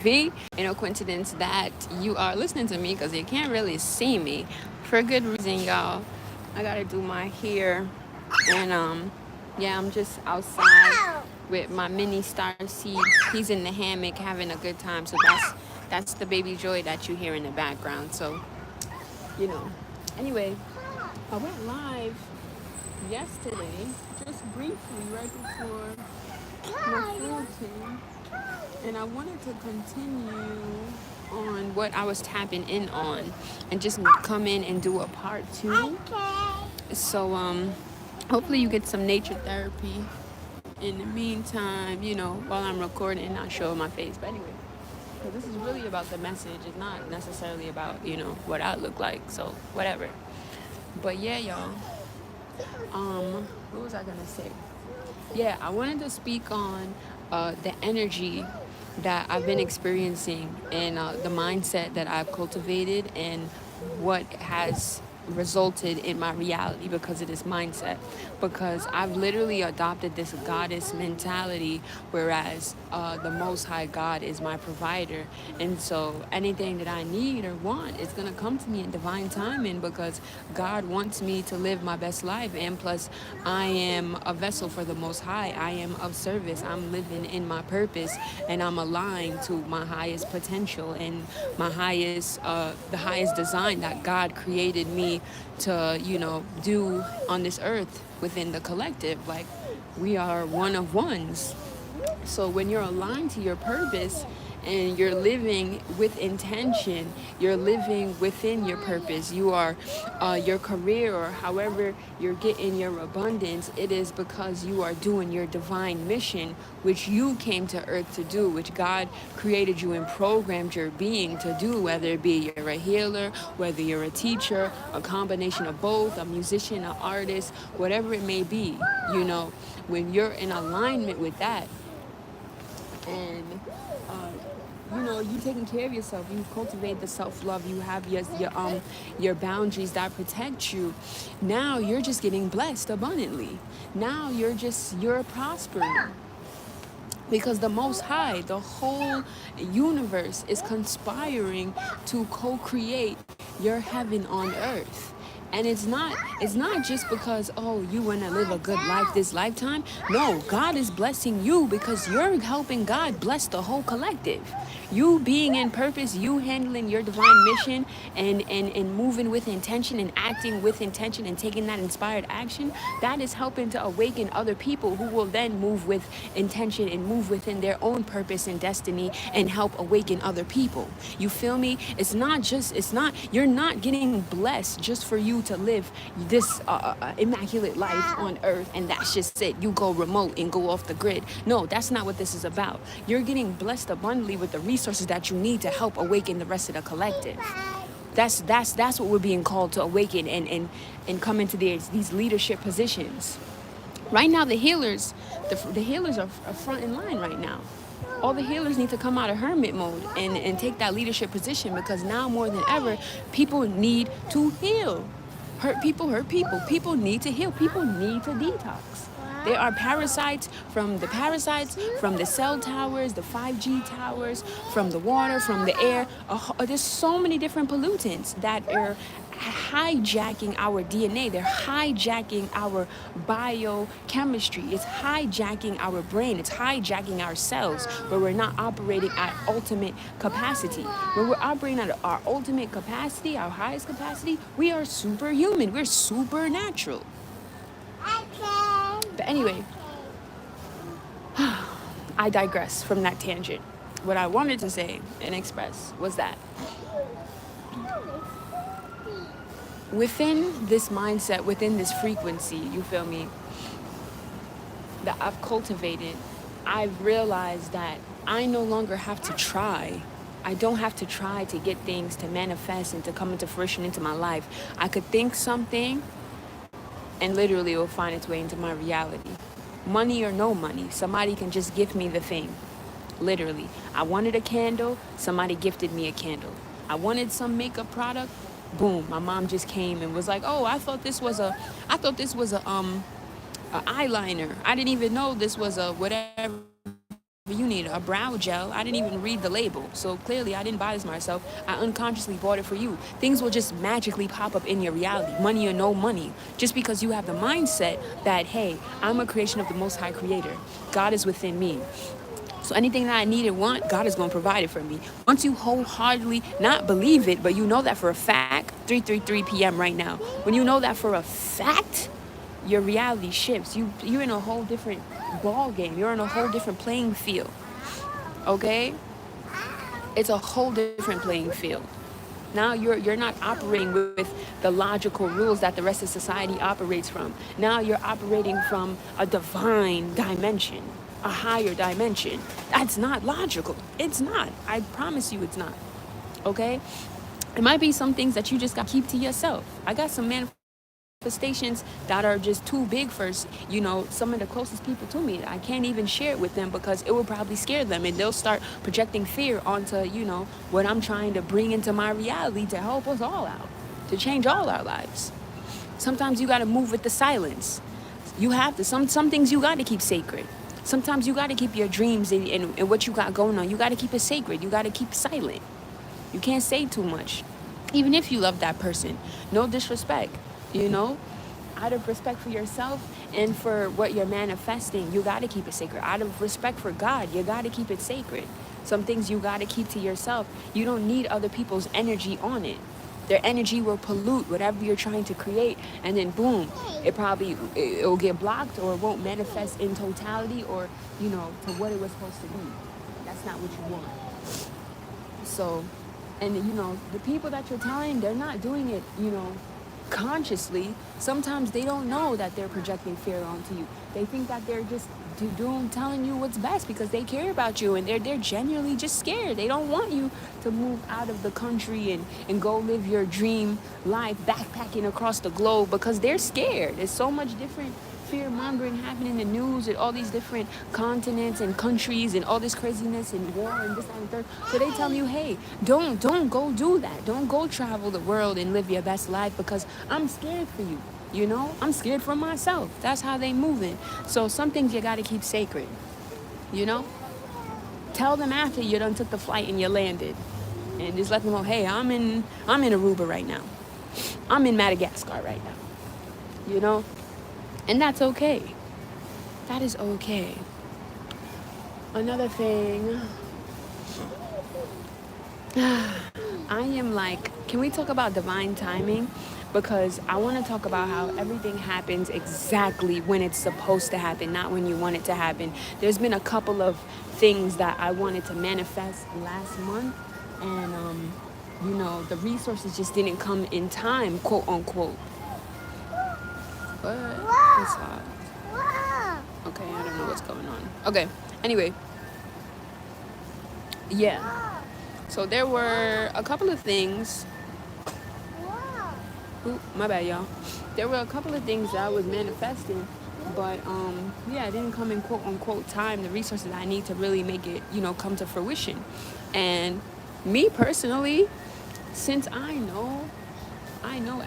V. Coincidence that you are listening to me because you can't really see me for good reason, y'all. I gotta do my hair, and yeah, I'm just outside with my mini star seed. He's in the hammock having a good time, so that's the baby Joy that you hear in the background. So you know. Anyway, I went live yesterday, just briefly, right before my full team, and I wanted to continue on what I was tapping in on, and just come in and do a part two. So hopefully you get some nature therapy in the meantime, while I'm recording and not showing my face. But anyway, because this is really about the message. It's not necessarily about, what I look like. So whatever. But yeah, y'all. What was I gonna say? Yeah, I wanted to speak on the energy that I've been experiencing, and the mindset that I've cultivated, and what has resulted in my reality because of this mindset. Because I've literally adopted this goddess mentality, whereas the Most High God is my provider. And so anything that I need or want is going to come to me in divine timing, because God wants me to live my best life. And plus, I am a vessel for the Most High. I am of service. I'm living in my purpose, and I'm aligned to my highest potential and my highest, the highest design that God created me to, do on this earth within the collective. Like, we are one of ones. So when you're aligned to your purpose and you're living with intention, you're living within your purpose, you are your career, or however you're getting your abundance, it is because you are doing your divine mission, which you came to earth to do, which God created you and programmed your being to do, whether it be you're a healer, whether you're a teacher, a combination of both, a musician, an artist, whatever it may be. When you're in alignment with that, and you taking care of yourself, you cultivate the self-love, you have your boundaries that protect you. Now you're just getting blessed abundantly. Now you're prospering, because the Most High, the whole universe, is conspiring to co-create your heaven on earth. And it's not just because, oh, you want to live a good life this lifetime. No, God is blessing you because you're helping God bless the whole collective. You being in purpose, you handling your divine mission, and moving with intention and acting with intention and taking that inspired action, that is helping to awaken other people, who will then move with intention and move within their own purpose and destiny, and help awaken other people. You feel me? You're not getting blessed just for you to live this immaculate life on earth, and that's just it. You go remote and go off the grid. No, that's not what this is about. You're getting blessed abundantly with the resources that you need to help awaken the rest of the collective. That's what we're being called to awaken, and come into these leadership positions. Right now, the healers are front in line right now. All the healers need to come out of hermit mode and take that leadership position, because now more than ever, people need to heal. Hurt people. People need to heal. People need to detox. There are parasites, from the cell towers, the 5G towers, from the water, from the air. There's so many different pollutants that are hijacking our DNA. They're hijacking our biochemistry. It's hijacking our brain. It's hijacking our cells, where we're not operating at ultimate capacity. When we're operating at our ultimate capacity, our highest capacity, we are superhuman. We're supernatural. But anyway, I digress from that tangent. What I wanted to say and express was that within this mindset, within this frequency, you feel me, that I've cultivated, I've realized that I no longer have to try. I don't have to try to get things to manifest and to come into fruition into my life. I could think something, and literally it will find its way into my reality. Money or no money, somebody can just gift me the thing. Literally. I wanted a candle, somebody gifted me a candle. I wanted some makeup product, boom, my mom just came and was like, oh, I thought this was a eyeliner. I didn't even know this was a whatever you need, a brow gel. I didn't even read the label. So clearly I didn't buy this myself. I unconsciously bought it for you. Things will just magically pop up in your reality, money or no money, just because you have the mindset that, hey, I'm a creation of the Most High Creator. God is within me. So anything that I need and want, God is going to provide it for me. Once you wholeheartedly not believe it, but you know that for a fact, 3:33 p.m. right now, when you know that for a fact, your reality shifts. You're in a whole different ball game. You're in a whole different playing field. Okay? It's a whole different playing field. Now you're not operating with the logical rules that the rest of society operates from. Now you're operating from a divine dimension, a higher dimension. That's not logical. It's not. I promise you it's not. Okay? It might be some things that you just got to keep to yourself. I got some manifestations that are just too big for, some of the closest people to me. I can't even share it with them because it will probably scare them, and they'll start projecting fear onto, what I'm trying to bring into my reality to help us all out, to change all our lives. Sometimes you got to move with the silence. You have to. Some things you got to keep sacred. Sometimes you got to keep your dreams and what you got going on. You got to keep it sacred. You got to keep silent. You can't say too much. Even if you love that person. No disrespect. Out of respect for yourself and for what you're manifesting, you got to keep it sacred. Out of respect for God, you got to keep it sacred. Some things you got to keep to yourself. You don't need other people's energy on it. Their energy will pollute whatever you're trying to create, and then boom, it'll get blocked, or it won't manifest in totality, or to what it was supposed to be. That's not what you want. So, and the people that you're telling, they're not doing it consciously. Sometimes they don't know that they're projecting fear onto you. They think that they're just telling you what's best because they care about you, and they're genuinely just scared. They don't want you to move out of the country and go live your dream life backpacking across the globe because they're scared. There's so much different fear-mongering happening in the news at all these different continents and countries and all this craziness and war and this and the third. So they tell you, hey, don't go do that. Don't go travel the world and live your best life because I'm scared for you. I'm scared for myself. That's how they moving. So some things you got to keep sacred. Tell them after you done took the flight and you landed, and just let them know, hey, I'm in Aruba right now. I'm in Madagascar right now. And that's okay. That is okay. Another thing, I am like, can we talk about divine timing? Because I want to talk about how everything happens exactly when it's supposed to happen, not when you want it to happen. There's been a couple of things that I wanted to manifest last month, and the resources just didn't come in time, quote unquote. But it's hot. Okay, I don't know what's going on. Okay, anyway. Yeah. So there were a couple of things. Ooh, my bad, y'all. There were a couple of things that I was manifesting, but it didn't come in quote unquote time, the resources I need to really make it, come to fruition. And me personally, since I know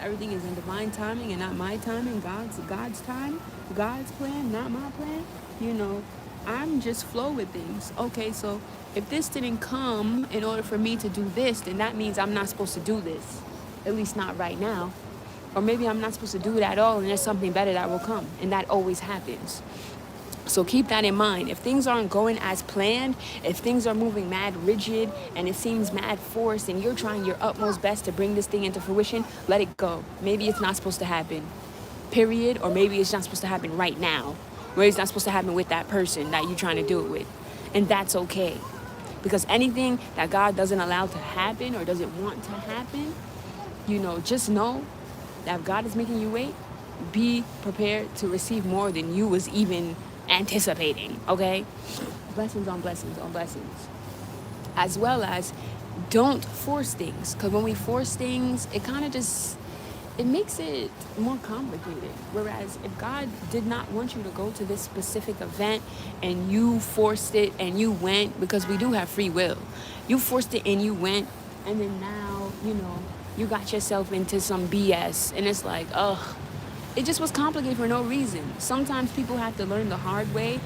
everything is in divine timing and not my timing, God's time, God's plan, not my plan, I'm just flow with things. Okay, so if this didn't come in order for me to do this, then that means I'm not supposed to do this, at least not right now. Or maybe I'm not supposed to do it at all, and there's something better that will come, and that always happens. So keep that in mind. If things aren't going as planned, if things are moving mad rigid and it seems mad forced and you're trying your utmost best to bring this thing into fruition, let it go. Maybe it's not supposed to happen, period. Or maybe it's not supposed to happen right now. Maybe it's not supposed to happen with that person that you're trying to do it with. And that's okay. Because anything that God doesn't allow to happen or doesn't want to happen, just know that if God is making you wait, be prepared to receive more than you was even anticipating, okay? Blessings on blessings on blessings. As well as don't force things, because when we force things, it kind of just, it makes it more complicated. Whereas if God did not want you to go to this specific event and you forced it and you went, because we do have free will, you forced it and you went, and then now, you got yourself into some BS, and it's like, ugh. It just was complicated for no reason. Sometimes people have to learn the hard way